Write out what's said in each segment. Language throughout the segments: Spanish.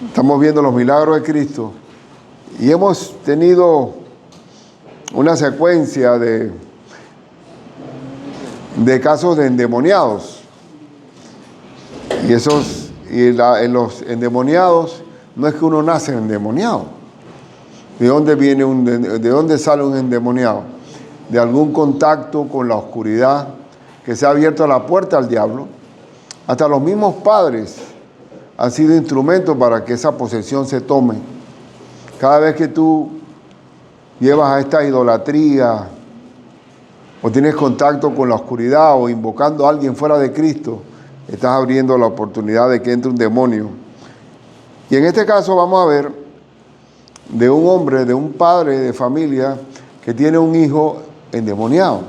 Estamos viendo los milagros de Cristo y hemos tenido una secuencia de casos de endemoniados. En los endemoniados no es que uno nace endemoniado. ¿De dónde sale un endemoniado? De algún contacto con la oscuridad, que se ha abierto la puerta al diablo. Hasta los mismos padres han sido instrumentos para que esa posesión se tome. Cada vez que tú llevas a esta idolatría o tienes contacto con la oscuridad o invocando a alguien fuera de Cristo, estás abriendo la oportunidad de que entre un demonio. Y en este caso vamos a ver de un hombre, de un padre de familia que tiene un hijo endemoniado.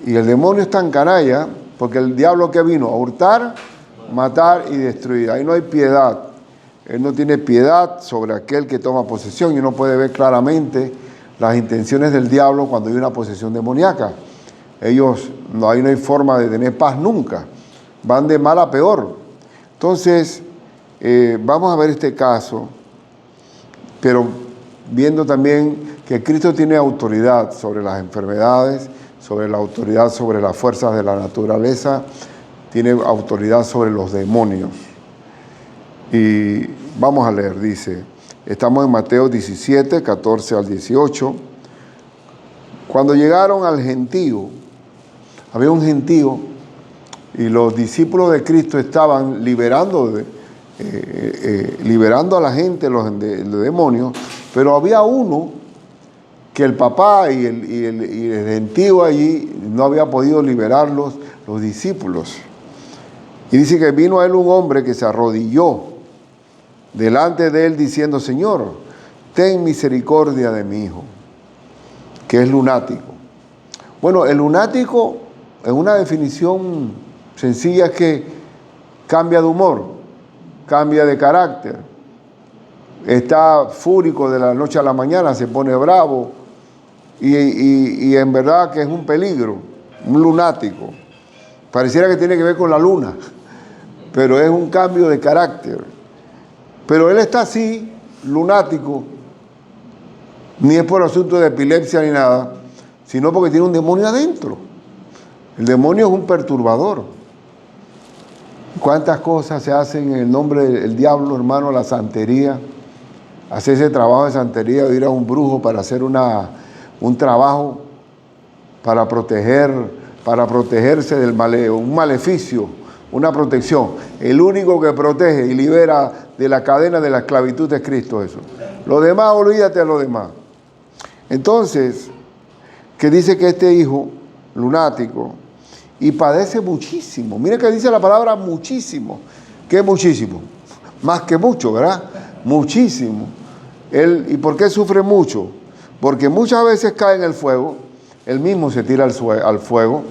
Y el demonio es tan canalla porque el diablo que vino a hurtar, matar y destruir. Ahí no hay piedad. Él no tiene piedad sobre aquel que toma posesión y uno puede ver claramente las intenciones del diablo cuando hay una posesión demoníaca. Ahí no hay forma de tener paz nunca. Van de mal a peor. Entonces, vamos a ver este caso, pero viendo también que Cristo tiene autoridad sobre las enfermedades, sobre la autoridad sobre las fuerzas de la naturaleza, tiene autoridad sobre los demonios. Y vamos a leer, dice, estamos en Mateo 17, 14 al 18. Cuando llegaron al gentío, había un gentío y los discípulos de Cristo estaban liberando a la gente, los demonios, pero había uno que el papá y el gentío allí no había podido liberarlos, los discípulos. Y dice que vino a él un hombre que se arrodilló delante de él diciendo, Señor, ten misericordia de mi hijo, que es lunático. Bueno, el lunático, en una definición sencilla, es que cambia de humor, cambia de carácter, está fúrico de la noche a la mañana, se pone bravo y en verdad que es un peligro, un lunático. Pareciera que tiene que ver con la luna, pero es un cambio de carácter. Pero él está así, lunático, ni es por asunto de epilepsia ni nada, sino porque tiene un demonio adentro. El demonio es un perturbador. ¿Cuántas cosas se hacen en el nombre del diablo, hermano? La santería, hacer ese trabajo de santería, de ir a un brujo para hacer un trabajo para protegerse del un maleficio, una protección. El único que protege y libera de la cadena de la esclavitud es Cristo Jesús. Lo demás, olvídate de lo demás. Entonces, que dice que este hijo lunático y padece muchísimo. Mire que dice la palabra muchísimo. ¿Qué es muchísimo? Más que mucho, ¿verdad? Muchísimo. ¿Y por qué sufre mucho? Porque muchas veces cae en el fuego, él mismo se tira al fuego,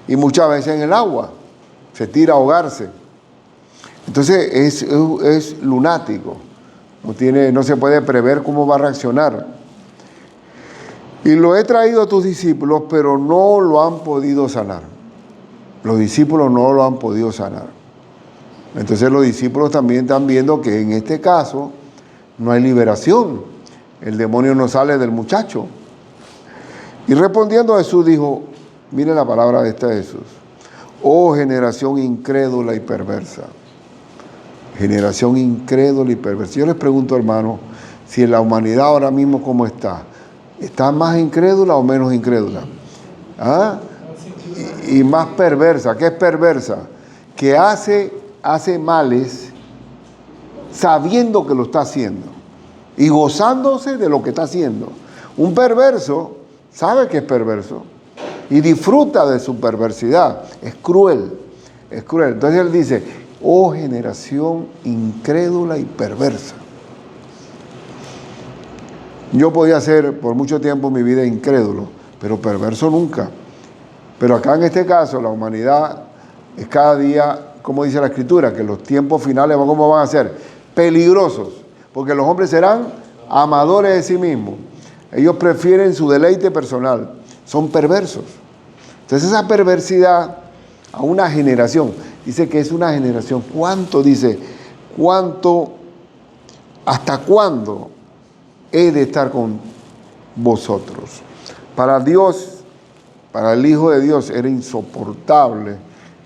y muchas veces en el agua, se tira a ahogarse. Entonces es lunático, no se puede prever cómo va a reaccionar. Y lo he traído a tus discípulos, pero no lo han podido sanar. Los discípulos no lo han podido sanar. Entonces los discípulos también están viendo que en este caso no hay liberación. El demonio no sale del muchacho. Y respondiendo Jesús dijo, mire la palabra esta de Jesús, oh generación incrédula y perversa. Generación incrédula y perversa. Yo les pregunto, hermano, si en la humanidad ahora mismo ¿cómo está? ¿Está más incrédula o menos incrédula? ¿Ah? Y más perversa. ¿Qué es perversa? Que hace males sabiendo que lo está haciendo y gozándose de lo que está haciendo. Un perverso sabe que es perverso y disfruta de su perversidad. Es cruel, es cruel. Entonces él dice, oh generación incrédula y perversa. Yo podía ser por mucho tiempo mi vida incrédulo, pero perverso nunca. Pero acá en este caso la humanidad es cada día, como dice la Escritura, que los tiempos finales, ¿cómo van a ser? Peligrosos, porque los hombres serán amadores de sí mismos. Ellos prefieren su deleite personal, son perversos. Entonces esa perversidad a una generación, dice que es una generación, ¿cuánto dice? ¿Cuánto ¿hasta cuándo he de estar con vosotros? Para Dios, para el Hijo de Dios, era insoportable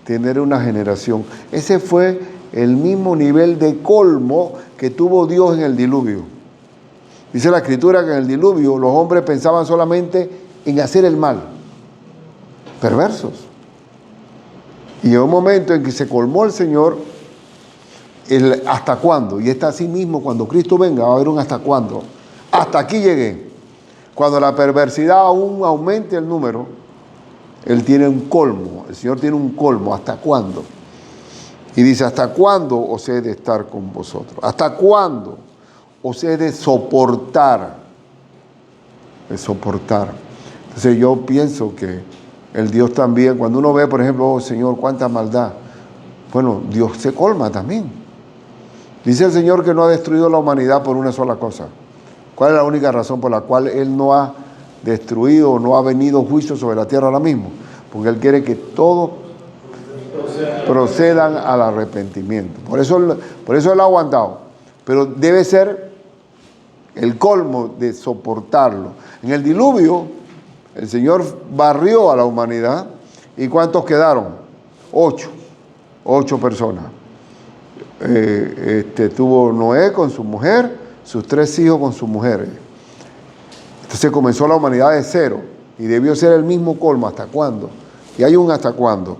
tener una generación. Ese fue el mismo nivel de colmo que tuvo Dios en el diluvio. Dice la Escritura que en el diluvio los hombres pensaban solamente en hacer el mal, perversos. Y llegó un momento en que se colmó el Señor el hasta cuándo. Y está así mismo, cuando Cristo venga va a haber un hasta cuándo. Hasta aquí llegué. Cuando la perversidad aún aumente el número, Él tiene un colmo. El Señor tiene un colmo. ¿Hasta cuándo? Y dice, ¿hasta cuándo os he de estar con vosotros? ¿Hasta cuándo os he de soportar? De soportar. Entonces yo pienso que el Dios también, cuando uno ve, por ejemplo, oh Señor, cuánta maldad. Bueno, Dios se colma también. Dice el Señor que no ha destruido la humanidad por una sola cosa. ¿Cuál es la única razón por la cual Él no ha destruido o no ha venido juicio sobre la tierra ahora mismo? Porque Él quiere que todos procedan al arrepentimiento. Por eso Él ha aguantado. Pero debe ser el colmo de soportarlo. En el diluvio, el Señor barrió a la humanidad. ¿Y cuántos quedaron? 8 personas. Tuvo Noé con su mujer, sus 3 hijos con sus mujeres. Entonces comenzó la humanidad de cero. Y debió ser el mismo colmo. ¿Hasta cuándo? Y hay un hasta cuándo.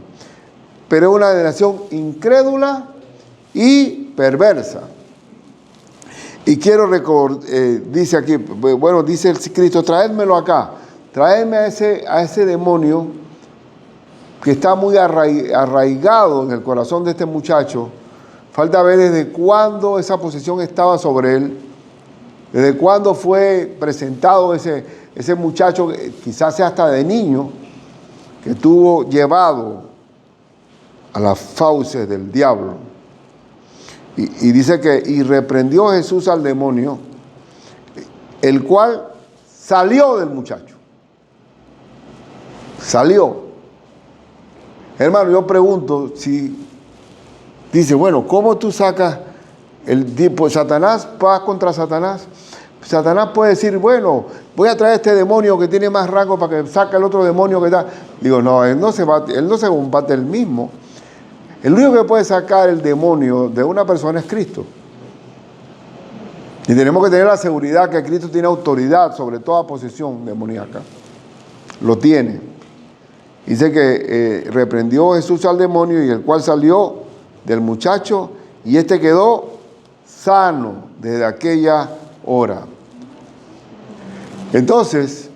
Pero es una generación incrédula y perversa. Y quiero recordar, dice aquí, bueno, dice el Cristo, traédmelo acá. Traedme a ese demonio que está muy arraigado en el corazón de este muchacho. Falta ver desde cuándo esa posesión estaba sobre él, desde cuándo fue presentado ese muchacho, quizás sea hasta de niño, que estuvo llevado a las fauces del diablo. Y dice que, y reprendió Jesús al demonio, el cual salió del muchacho. Salió. Hermano, yo pregunto si, dice, bueno, ¿cómo tú sacas el tipo? Satanás, paz contra Satanás. Satanás puede decir, bueno, voy a traer este demonio que tiene más rango para que saque el otro demonio que está. Digo, no, él no se combate él mismo. El único que puede sacar el demonio de una persona es Cristo. Y tenemos que tener la seguridad que Cristo tiene autoridad sobre toda posesión demoníaca. Lo tiene. Dice que reprendió Jesús al demonio y el cual salió del muchacho y este quedó sano desde aquella hora. Entonces,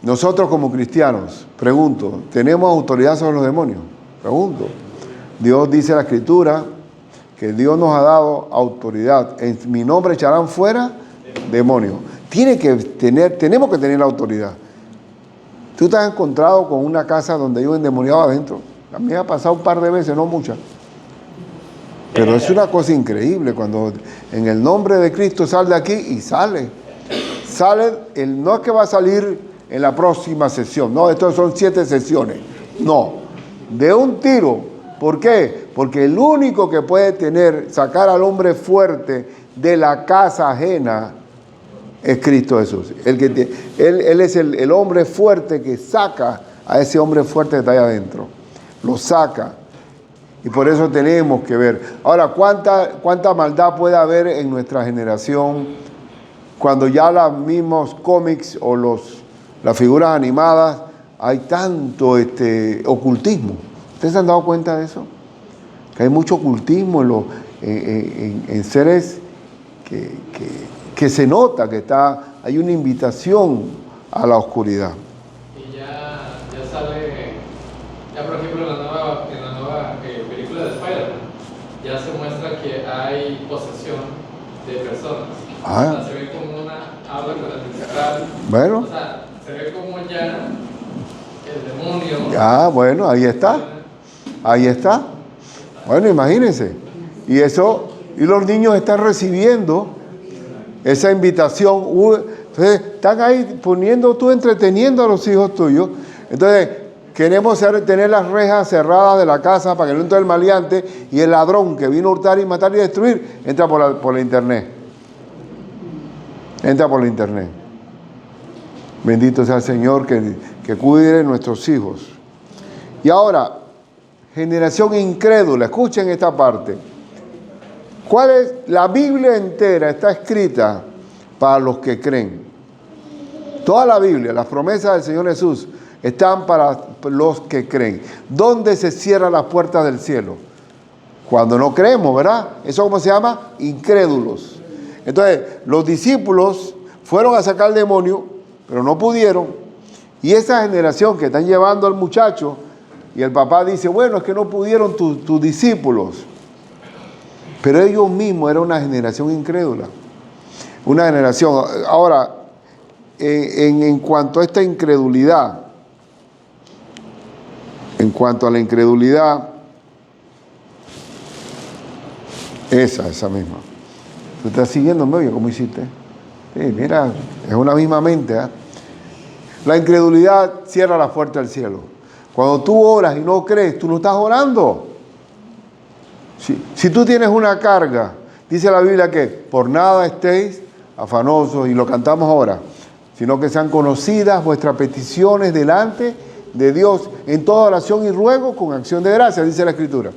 nosotros como cristianos, pregunto, ¿tenemos autoridad sobre los demonios? Pregunto. Dios dice en la Escritura que Dios nos ha dado autoridad. En mi nombre echarán fuera demonios. Tenemos que tener la autoridad. ¿Tú te has encontrado con una casa donde hay un endemoniado adentro? A mí me ha pasado un par de veces, no muchas. Pero es una cosa increíble cuando en el nombre de Cristo sale de aquí y sale. No es que va a salir en la próxima sesión. No, estos son 7 sesiones. No, de un tiro. ¿Por qué? Porque el único que puede sacar al hombre fuerte de la casa ajena es Cristo Jesús. Él es el hombre fuerte que saca a ese hombre fuerte que está ahí adentro. Lo saca. Y por eso tenemos que ver. Ahora, ¿cuánta maldad puede haber en nuestra generación cuando ya los mismos cómics o las figuras animadas hay tanto ocultismo? ¿Ustedes se han dado cuenta de eso? Que hay mucho ocultismo en seres que se nota que hay una invitación a la oscuridad. Y ya sale, por ejemplo, en la nueva película de Spider-Man, ya se muestra que hay posesión de personas. O sea, se ve como habla con la principal. Bueno. O sea, se ve como ya el demonio. Bueno, ahí está. Ahí está. Bueno, imagínense. Y los niños están recibiendo esa invitación. Entonces, están ahí entreteniendo a los hijos tuyos. Entonces, queremos tener las rejas cerradas de la casa para que no entre el maleante y el ladrón que vino a hurtar y matar y destruir, entra por la internet. Entra por la internet. Bendito sea el Señor que cuide de nuestros hijos. Y ahora, generación incrédula. Escuchen esta parte. ¿Cuál es? La Biblia entera está escrita para los que creen. Toda la Biblia, las promesas del Señor Jesús están para los que creen. ¿Dónde se cierran las puertas del cielo? Cuando no creemos, ¿verdad? ¿Eso cómo se llama? Incrédulos. Entonces, los discípulos fueron a sacar al demonio, pero no pudieron. Y esa generación que están llevando al muchacho, y el papá dice, bueno, es que no pudieron tus discípulos. Pero ellos mismos eran una generación incrédula. Una generación. Ahora, en cuanto a esta incredulidad, en cuanto a la incredulidad, esa misma. ¿Tú estás siguiéndome, oye? ¿Cómo hiciste? Sí, mira, es una misma mente, ¿eh? La incredulidad cierra la puerta del cielo. Cuando tú oras y no crees, tú no estás orando. Si tú tienes una carga, dice la Biblia que por nada estéis afanosos, y lo cantamos ahora, sino que sean conocidas vuestras peticiones delante de Dios en toda oración y ruego con acción de gracias, dice la Escritura.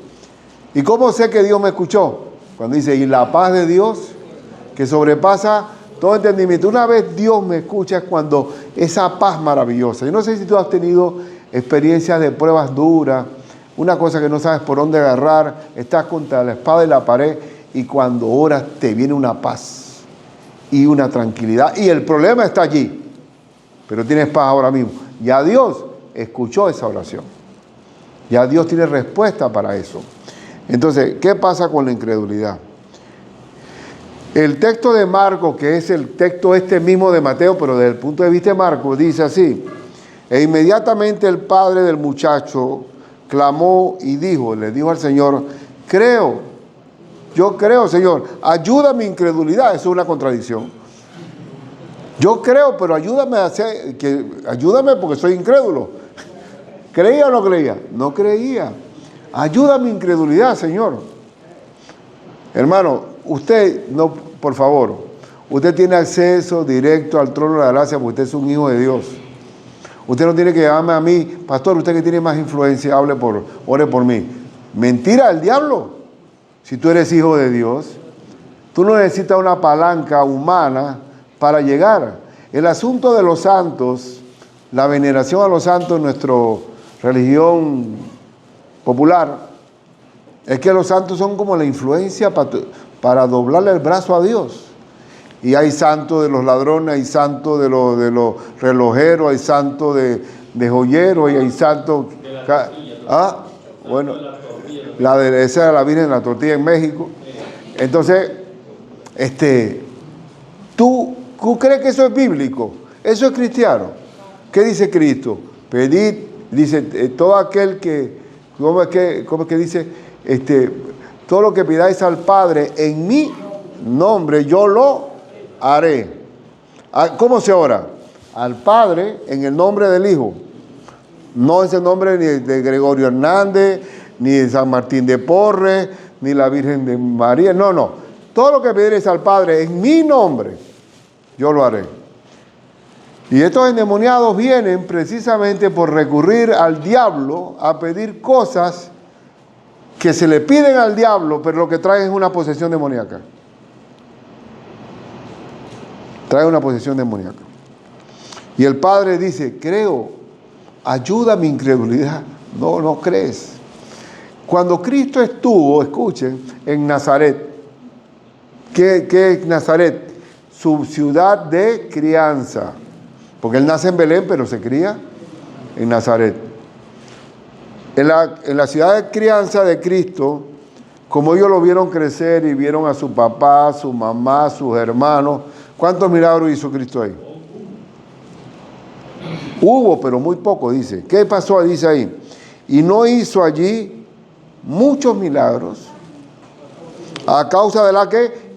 ¿Y cómo sé que Dios me escuchó? Cuando dice, y la paz de Dios, que sobrepasa todo entendimiento. Una vez Dios me escucha es cuando esa paz maravillosa. Yo no sé si tú has tenido experiencias de pruebas duras, una cosa que no sabes por dónde agarrar, estás contra la espada y la pared, y cuando oras te viene una paz y una tranquilidad, y el problema está allí, pero tienes paz ahora mismo. Ya Dios escuchó esa oración. Ya Dios tiene respuesta para eso. Entonces, ¿qué pasa con la incredulidad? El texto de Marcos, que es el texto mismo de Mateo, pero desde el punto de vista de Marcos, dice así: e inmediatamente el padre del muchacho clamó y le dijo al Señor, yo creo, Señor, ayuda a mi incredulidad. Eso es una contradicción. Yo creo, pero ayúdame ayúdame porque soy incrédulo. ¿Creía o no creía? No creía. Ayuda a mi incredulidad, Señor. Hermano, usted, no, por favor, usted tiene acceso directo al trono de la gracia porque usted es un hijo de Dios. Usted no tiene que llamarme a mí, pastor, usted que tiene más influencia, ore por mí. Mentira del diablo. Si tú eres hijo de Dios, tú no necesitas una palanca humana para llegar. El asunto de los santos, la veneración a los santos en nuestra religión popular, es que los santos son como la influencia para doblarle el brazo a Dios. Y hay santos de los ladrones, hay santos de los relojeros, hay santos de joyeros, y hay santos... Bueno, esa era la Virgen de la Tortilla en México. Entonces, ¿tú crees que eso es bíblico? ¿Eso es cristiano? ¿Qué dice Cristo? Pedid, dice, todo aquel que... ¿Cómo es que dice? Todo lo que pidáis al Padre en mi nombre, yo lo haré. ¿Cómo se ora? Al Padre en el nombre del Hijo. No es el nombre ni de Gregorio Hernández, ni de San Martín de Porres, ni la Virgen de María. No. Todo lo que pidierais al Padre en mi nombre, yo lo haré. Y estos endemoniados vienen precisamente por recurrir al diablo a pedir cosas que se le piden al diablo, pero lo que traen es una posesión demoníaca. Trae una posesión demoníaca. Y el padre dice, creo, ayuda a mi incredulidad. No crees. Cuando Cristo estuvo, escuchen, en Nazaret. ¿Qué es Nazaret? Su ciudad de crianza. Porque él nace en Belén, pero se cría en Nazaret. En la ciudad de crianza de Cristo, como ellos lo vieron crecer y vieron a su papá, su mamá, sus hermanos, ¿cuántos milagros hizo Cristo ahí? Hubo, pero muy poco, dice. ¿Qué pasó? Dice ahí. Y no hizo allí muchos milagros a causa de la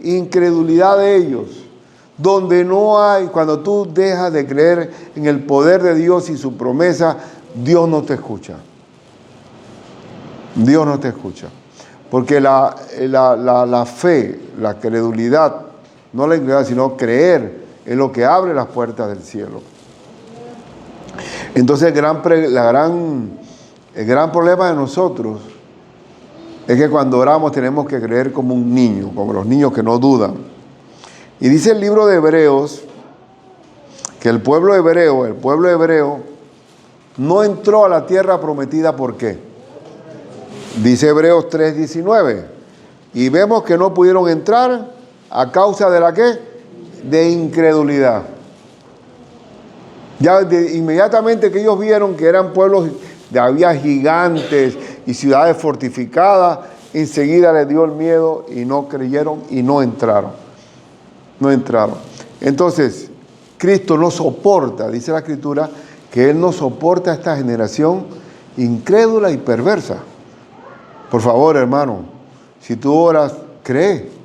incredulidad de ellos. Donde no hay, cuando tú dejas de creer en el poder de Dios y su promesa, Dios no te escucha. Dios no te escucha. Porque la fe, la credulidad, no la incredulidad, sino creer es lo que abre las puertas del cielo. Entonces el gran problema de nosotros es que cuando oramos tenemos que creer como un niño, como los niños que no dudan. Y dice el libro de Hebreos que el pueblo hebreo no entró a la tierra prometida. ¿Por qué? Dice Hebreos 3:19. Y vemos que no pudieron entrar a causa de la ¿qué? De incredulidad. Ya inmediatamente que ellos vieron que eran pueblos, había gigantes y ciudades fortificadas, enseguida les dio el miedo y no creyeron y no entraron. No entraron. Entonces, Cristo no soporta, dice la Escritura, que Él no soporta a esta generación incrédula y perversa. Por favor, hermano, si tú oras, cree.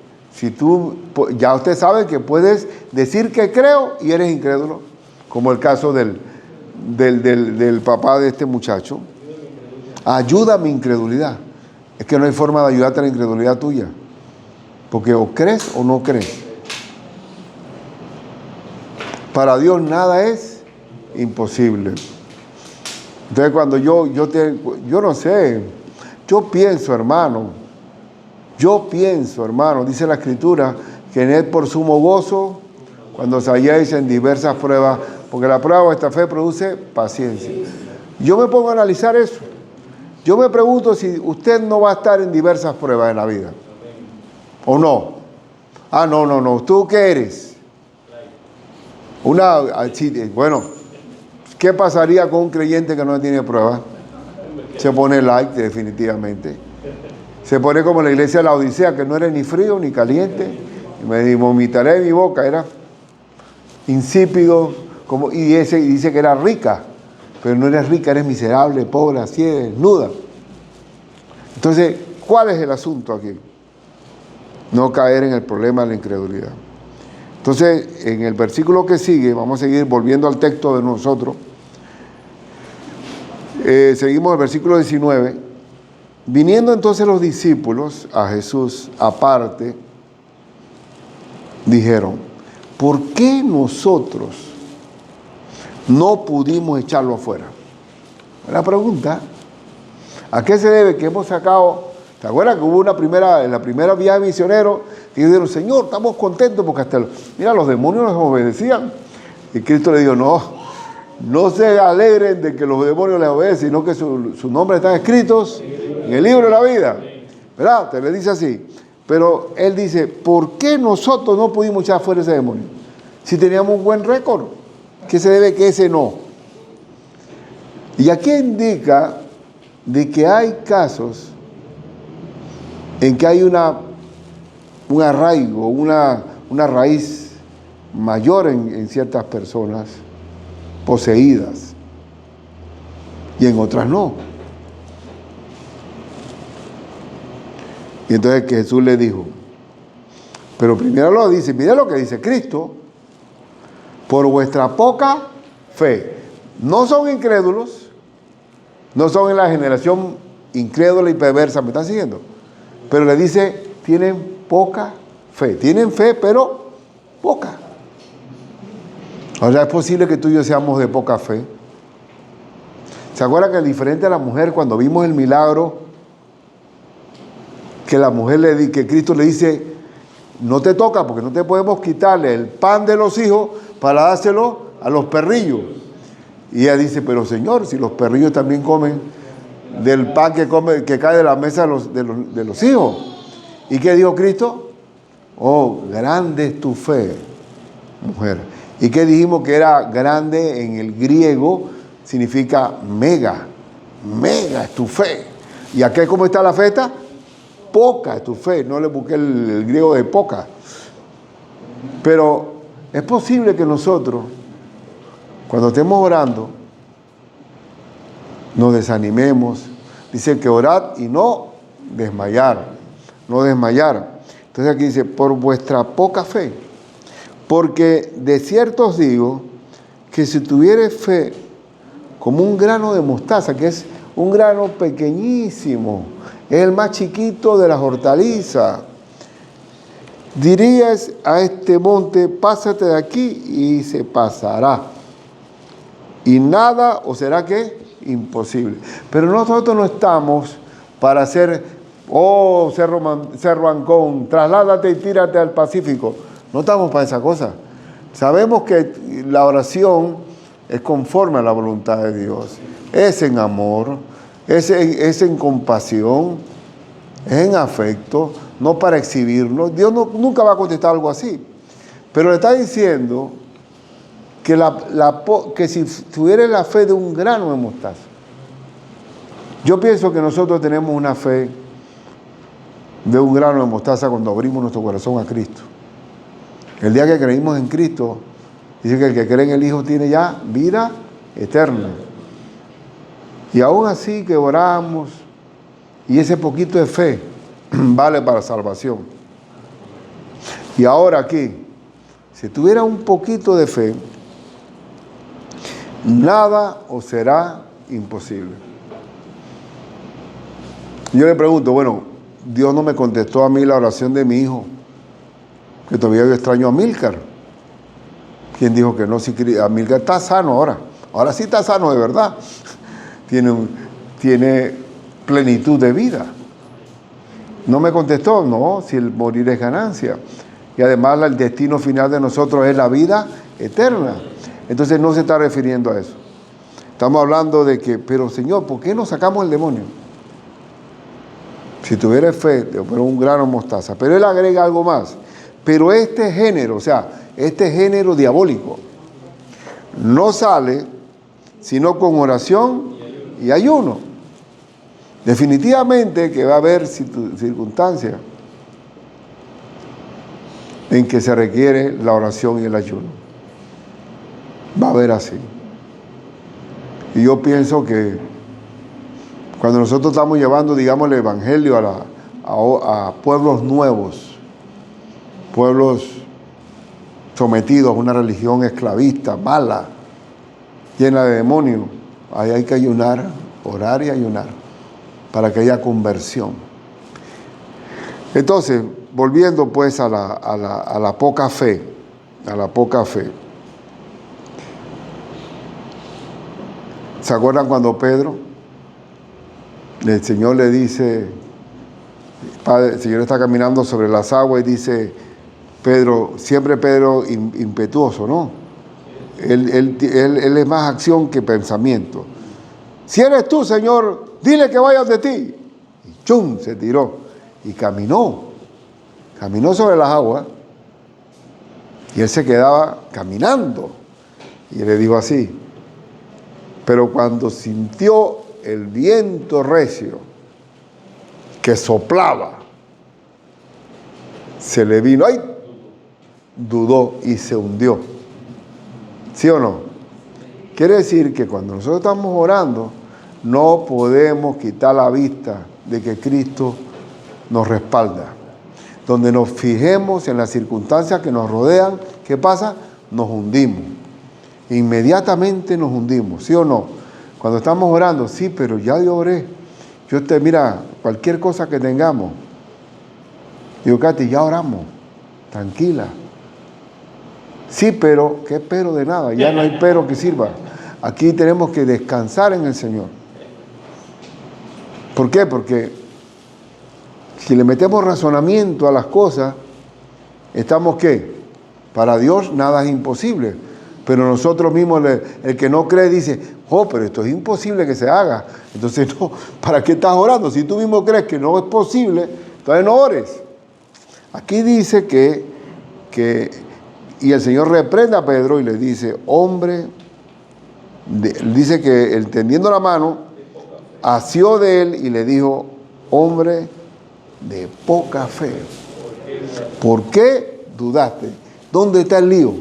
Ya usted sabe que puedes decir que creo y eres incrédulo, como el caso del papá de este muchacho. Ayuda a mi incredulidad. Es que no hay forma de ayudarte a la incredulidad tuya, porque o crees o no crees. Para Dios nada es imposible. Entonces cuando yo no sé, yo pienso, hermano, dice la Escritura, que en Él por sumo gozo, cuando os halláis en diversas pruebas, porque la prueba de vuestra fe produce paciencia. Yo me pongo a analizar eso. Yo me pregunto si usted no va a estar en diversas pruebas en la vida. ¿O no? No. ¿Tú qué eres? Bueno, ¿qué pasaría con un creyente que no tiene pruebas? Se pone light, definitivamente. Se pone como la iglesia de la Odisea, que no era ni frío ni caliente. Y me vomitaré de mi boca, era insípido, y dice que era rica, pero no eres rica, eres miserable, pobre, así, desnuda. Entonces, ¿cuál es el asunto aquí? No caer en el problema de la incredulidad. Entonces, en el versículo que sigue, vamos a seguir volviendo al texto de nosotros. Seguimos el versículo 19. Viniendo entonces los discípulos a Jesús aparte, dijeron: ¿por qué nosotros no pudimos echarlo afuera? La pregunta, ¿a qué se debe que hemos sacado? ¿Te acuerdas que hubo en la primera viaje misionero que dijeron: Señor, estamos contentos porque los demonios nos obedecían? Y Cristo le dijo: no se alegren de que los demonios les obedecen, sino que sus nombres están escritos en el libro de la vida. ¿Verdad? Te le dice así. Pero él dice: ¿por qué nosotros no pudimos echar fuera ese demonio? Si teníamos un buen récord. ¿Qué se debe que ese no? Y aquí indica de que hay casos en que hay un arraigo, una raíz mayor en ciertas personas poseídas y en otras no. Y entonces que Jesús le dijo, pero primero lo dice, mira lo que dice Cristo: por vuestra poca fe. No son incrédulos, no son en la generación incrédula y perversa, ¿me están siguiendo? Pero le dice, tienen poca fe. Tienen fe, pero poca. Ahora, ¿es posible que tú y yo seamos de poca fe? ¿Se acuerdan que es diferente a la mujer cuando vimos el milagro? Que la mujer que Cristo le dice: no te toca porque no te podemos quitarle el pan de los hijos para dárselo a los perrillos. Y ella dice: pero Señor, si los perrillos también comen del pan que cae de la mesa de los hijos. ¿Y qué dijo Cristo? Oh, grande es tu fe, mujer. ¿Y qué dijimos que era grande en el griego? Significa mega. Mega es tu fe. ¿Y aquí cómo está la fe? Poca es tu fe. No le busqué el griego de poca. Pero es posible que nosotros, cuando estemos orando, nos desanimemos. Dice que orad y no desmayar. No desmayar. Entonces aquí dice: por vuestra poca fe. Porque de cierto os digo que si tuvieres fe como un grano de mostaza, que es un grano pequeñísimo, es el más chiquito de las hortalizas, dirías a este monte, pásate de aquí, y se pasará. Y nada, o será que imposible. Pero nosotros no estamos para hacer, Cerro Ancón, trasládate y tírate al Pacífico. No estamos para esa cosa. Sabemos que la oración es conforme a la voluntad de Dios. Es en amor, es en compasión, es en afecto, no para exhibirnos. Dios nunca va a contestar algo así. Pero le está diciendo que si tuviera la fe de un grano de mostaza. Yo pienso que nosotros tenemos una fe de un grano de mostaza cuando abrimos nuestro corazón a Cristo. El día que creímos en Cristo, dice que el que cree en el Hijo tiene ya vida eterna. Y aún así que oramos, y ese poquito de fe vale para salvación. Y ahora aquí, si tuviera un poquito de fe, nada os será imposible. Yo le pregunto, bueno, Dios no me contestó a mí la oración de mi hijo, que todavía yo extraño a Amílcar. ¿Quién dijo que no? Si Amílcar está sano ahora. Ahora sí está sano de verdad. Tiene plenitud de vida. No me contestó, no, si el morir es ganancia. Y además el destino final de nosotros es la vida eterna. Entonces no se está refiriendo a eso. Estamos hablando de que, pero Señor, ¿por qué no sacamos el demonio? Si tuviera fe, te poner un grano de mostaza. Pero él agrega algo más. Pero este género, o sea, este género diabólico, no sale sino con oración y ayuno. Definitivamente que va a haber circunstancias en que se requiere la oración y el ayuno. Va a haber así. Y yo pienso que cuando nosotros estamos llevando, digamos, el evangelio a pueblos nuevos, pueblos sometidos a una religión esclavista, mala, llena de demonios, ahí hay que ayunar, orar y ayunar, para que haya conversión. Entonces, volviendo pues a la poca fe, ¿se acuerdan cuando Pedro, el Señor le dice, Padre, el Señor está caminando sobre las aguas y dice, Pedro, siempre Pedro impetuoso, ¿no? Él es más acción que pensamiento. Si eres tú, Señor, dile que vayas de ti. Y ¡chum! Se tiró y caminó sobre las aguas y él se quedaba caminando. Y le dijo así, pero cuando sintió el viento recio que soplaba, se le vino, ¡ay! Dudó y se hundió. ¿Sí o no? Quiere decir que cuando nosotros estamos orando, no podemos quitar la vista de que Cristo nos respalda. Donde nos fijemos en las circunstancias que nos rodean, ¿qué pasa? Nos hundimos. Inmediatamente nos hundimos, ¿sí o no? Cuando estamos orando, sí, pero ya yo oré. Mira, cualquier cosa que tengamos. Digo, Katy, ya oramos. Tranquila. Sí, pero, ¿qué pero de nada? Ya no hay pero que sirva. Aquí tenemos que descansar en el Señor. ¿Por qué? Porque si le metemos razonamiento a las cosas, estamos ¿qué? Para Dios nada es imposible. Pero nosotros mismos, el que no cree dice, pero esto es imposible que se haga. Entonces, no, ¿para qué estás orando? Si tú mismo crees que no es posible, entonces no ores. Aquí dice y el Señor reprende a Pedro y le dice, dice que él tendiendo la mano, asió de él y le dijo, hombre de poca fe. ¿Por qué dudaste? ¿Dónde está el lío?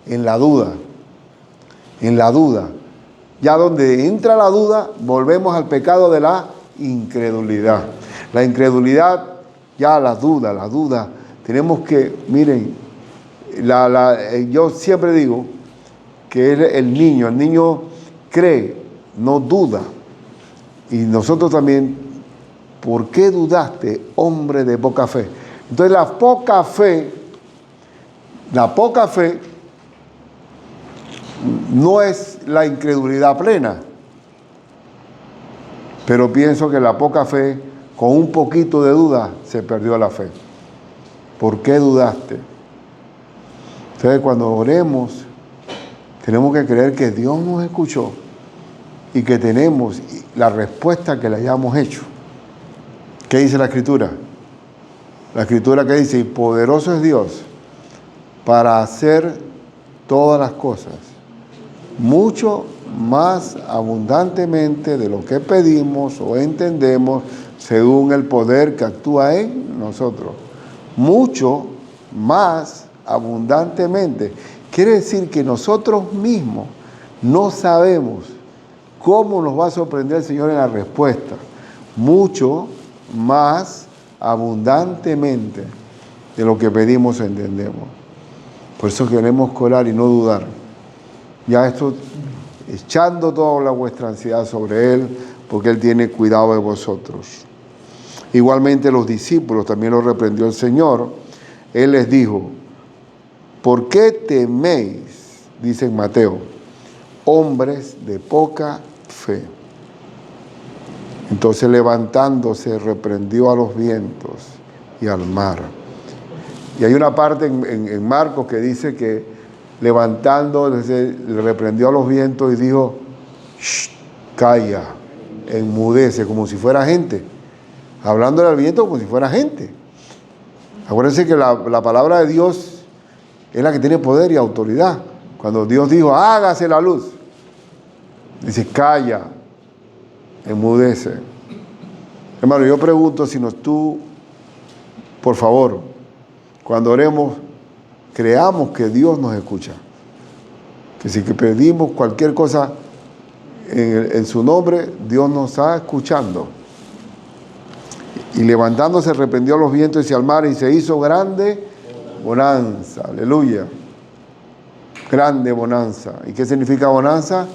En la duda. En la duda. Ya donde entra la duda, volvemos al pecado de la incredulidad. La incredulidad, ya la duda. Tenemos que, miren, yo siempre digo que el niño cree, no duda. Y nosotros también, ¿por qué dudaste, hombre de poca fe? Entonces la poca fe no es la incredulidad plena. Pero pienso que la poca fe, con un poquito de duda, se perdió la fe. ¿Por qué dudaste? Entonces, cuando oremos, tenemos que creer que Dios nos escuchó y que tenemos la respuesta que le hayamos hecho. ¿Qué dice la Escritura? La Escritura que dice, y poderoso es Dios para hacer todas las cosas, mucho más abundantemente de lo que pedimos o entendemos, según el poder que actúa en nosotros. Mucho más abundantemente. Quiere decir que nosotros mismos no sabemos cómo nos va a sorprender el Señor en la respuesta. Mucho más abundantemente de lo que pedimos o entendemos. Por eso queremos orar y no dudar. Ya esto, echando toda vuestra ansiedad sobre Él, porque Él tiene cuidado de vosotros. Igualmente los discípulos, también los reprendió el Señor. Él les dijo, ¿por qué teméis? Dice en Mateo, hombres de poca fe. Entonces levantándose, reprendió a los vientos y al mar. Y hay una parte en Marcos que dice que levantándose, le reprendió a los vientos y dijo, shh, calla, enmudece, como si fuera gente. Hablándole al viento como si fuera gente. Acuérdense que la palabra de Dios es la que tiene poder y autoridad. Cuando Dios dijo, hágase la luz, dice, calla, enmudece. Hermano, yo pregunto si tú, por favor, cuando oremos, creamos que Dios nos escucha. Que si que pedimos cualquier cosa en su nombre, Dios nos está escuchando. Y levantándose, reprendió a los vientos y al mar y se hizo grande bonanza. Aleluya. Grande bonanza. ¿Y qué significa bonanza?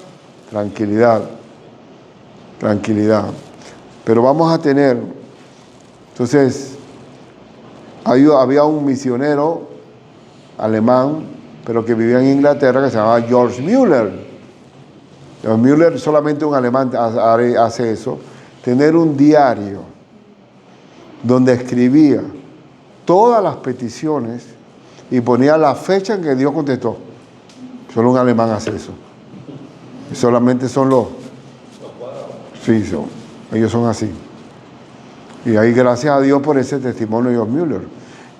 Tranquilidad. Tranquilidad. Pero vamos a tener, entonces, había un misionero alemán, pero que vivía en Inglaterra, que se llamaba George Müller. George Müller, solamente un alemán hace eso, tener un diario donde escribía todas las peticiones y ponía la fecha en que Dios contestó. Solo un alemán hace eso. Y solamente son los... Sí, ellos son así. Y ahí gracias a Dios por ese testimonio de George Müller.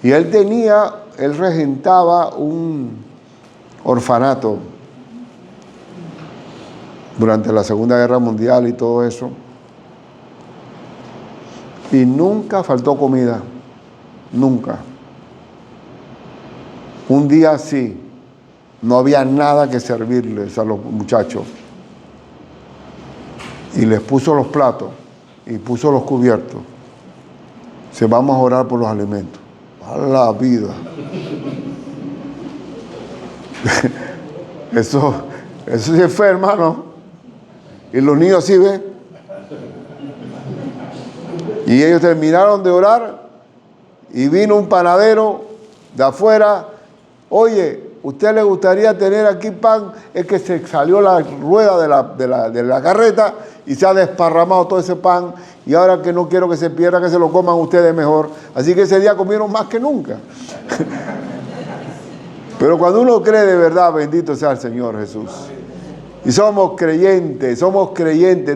Y él regentaba un orfanato durante la Segunda Guerra Mundial y todo eso. Y nunca faltó comida, nunca. Un día sí, no había nada que servirles a los muchachos. Y les puso los platos y puso los cubiertos. Se vamos a orar por los alimentos. A la vida. Eso sí es fe, hermano. Y los niños sí ven. Y ellos terminaron de orar y vino un panadero de afuera. Oye, ¿usted le gustaría tener aquí pan? Es que se salió la rueda de la carreta y se ha desparramado todo ese pan. Y ahora que no quiero que se pierda, que se lo coman ustedes mejor. Así que ese día comieron más que nunca. Pero cuando uno cree de verdad, bendito sea el Señor Jesús. Y somos creyentes,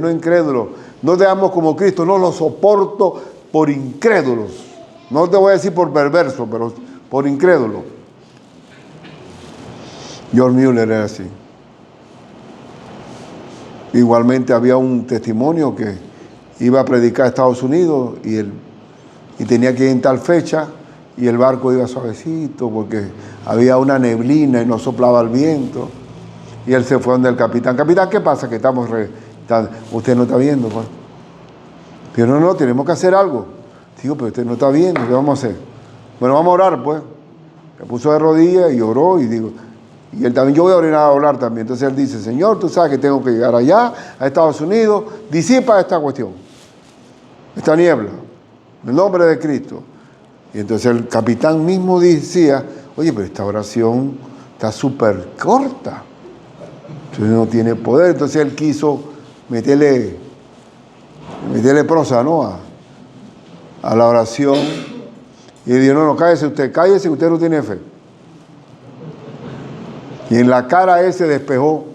no incrédulos. No te amo como Cristo, no lo soporto por incrédulos. No te voy a decir por perverso, pero por incrédulo. George Müller era así. Igualmente había un testimonio que iba a predicar a Estados Unidos y tenía que ir en tal fecha y el barco iba suavecito porque había una neblina y no soplaba el viento. Y él se fue donde el capitán. Capitán, ¿qué pasa? Que estamos... Usted no está viendo, pues. Pero no, tenemos que hacer algo. Digo, pero usted no está viendo, ¿qué vamos a hacer? Bueno, vamos a orar, pues. Se puso de rodillas y oró y digo, y él también, yo voy a orar también. Entonces él dice, Señor, tú sabes que tengo que llegar allá, a Estados Unidos, disipa esta cuestión, esta niebla, en el nombre de Cristo. Y entonces el capitán mismo decía, oye, pero esta oración está súper corta. Entonces no tiene poder. Entonces él quiso meterle prosa, ¿no? A la oración. Y dijo, no, cállese, usted no tiene fe. Y en la cara él se despejó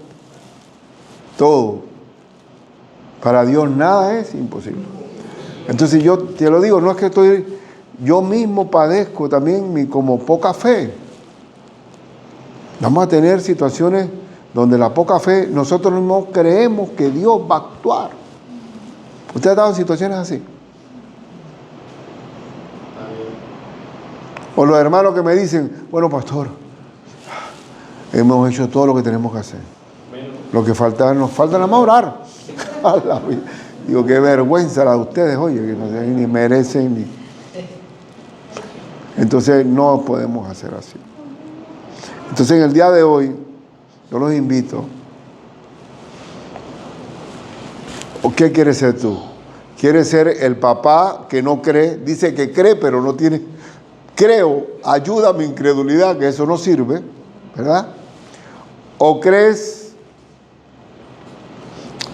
todo. Para Dios nada es imposible. Entonces yo te lo digo, no es que yo mismo padezco también como poca fe. Vamos a tener situaciones donde la poca fe, nosotros no creemos que Dios va a actuar. ¿Usted ha estado en situaciones así? O los hermanos que me dicen, bueno, pastor, hemos hecho todo lo que tenemos que hacer. Lo que nos falta nada más orar. Digo, qué vergüenza la de ustedes, oye, que no ni merecen ni... Entonces no podemos hacer así. Entonces en el día de hoy, yo los invito. ¿O qué quieres ser tú? ¿Quieres ser el papá que no cree? Dice que cree, pero no tiene... Creo, ayuda a mi incredulidad, que eso no sirve, ¿verdad? ¿O crees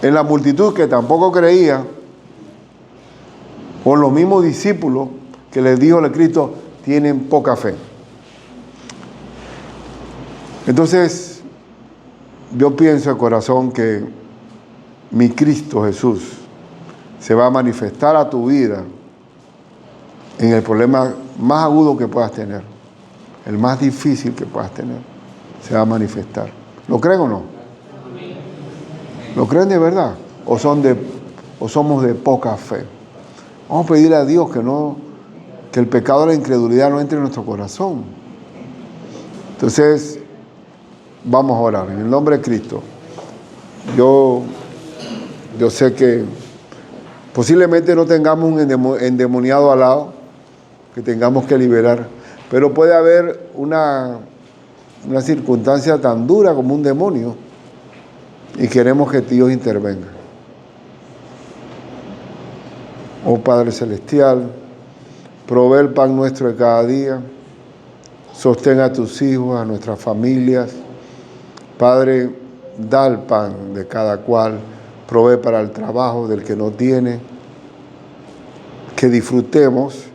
en la multitud que tampoco creía, o los mismos discípulos que les dijo el Cristo, tienen poca fe? Entonces, yo pienso de corazón que mi Cristo Jesús se va a manifestar a tu vida en el problema más agudo que puedas tener, el más difícil que puedas tener, se va a manifestar. ¿Lo creen o no? ¿Lo creen de verdad? ¿O somos de poca fe? Vamos a pedir a Dios que el pecado de la incredulidad no entre en nuestro corazón. Entonces, vamos a orar en el nombre de Cristo. Yo sé que posiblemente no tengamos un endemoniado al lado que tengamos que liberar, pero puede haber una circunstancia tan dura como un demonio y queremos que Dios intervenga. Oh Padre Celestial, provee el pan nuestro de cada día, sostén a tus hijos, a nuestras familias. Padre, da el pan de cada cual, provee para el trabajo del que no tiene, que disfrutemos.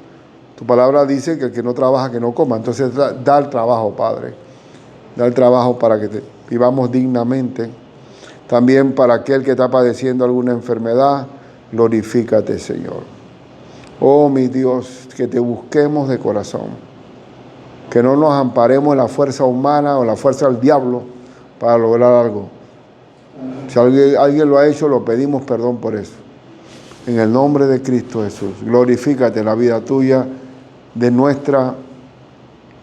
Tu palabra dice que el que no trabaja, que no coma. Entonces da el trabajo, Padre. Da el trabajo para que vivamos dignamente. También para aquel que está padeciendo alguna enfermedad, glorifícate, Señor. Oh, mi Dios, que te busquemos de corazón. Que no nos amparemos en la fuerza humana o en la fuerza del diablo para lograr algo. Si alguien lo ha hecho, lo pedimos perdón por eso. En el nombre de Cristo Jesús, glorifícate en la vida tuya,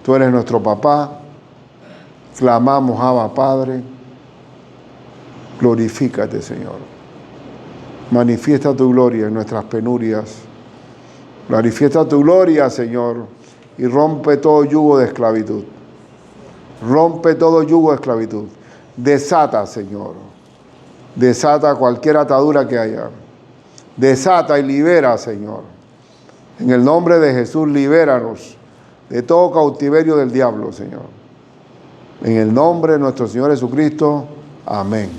tú eres nuestro papá, clamamos, Abba Padre, glorifícate, Señor. Manifiesta tu gloria en nuestras penurias, manifiesta tu gloria, Señor, y rompe todo yugo de esclavitud. Rompe todo yugo de esclavitud. Desata, Señor. Desata cualquier atadura que haya. Desata y libera, Señor. En el nombre de Jesús, libéranos de todo cautiverio del diablo, Señor. En el nombre de nuestro Señor Jesucristo. Amén.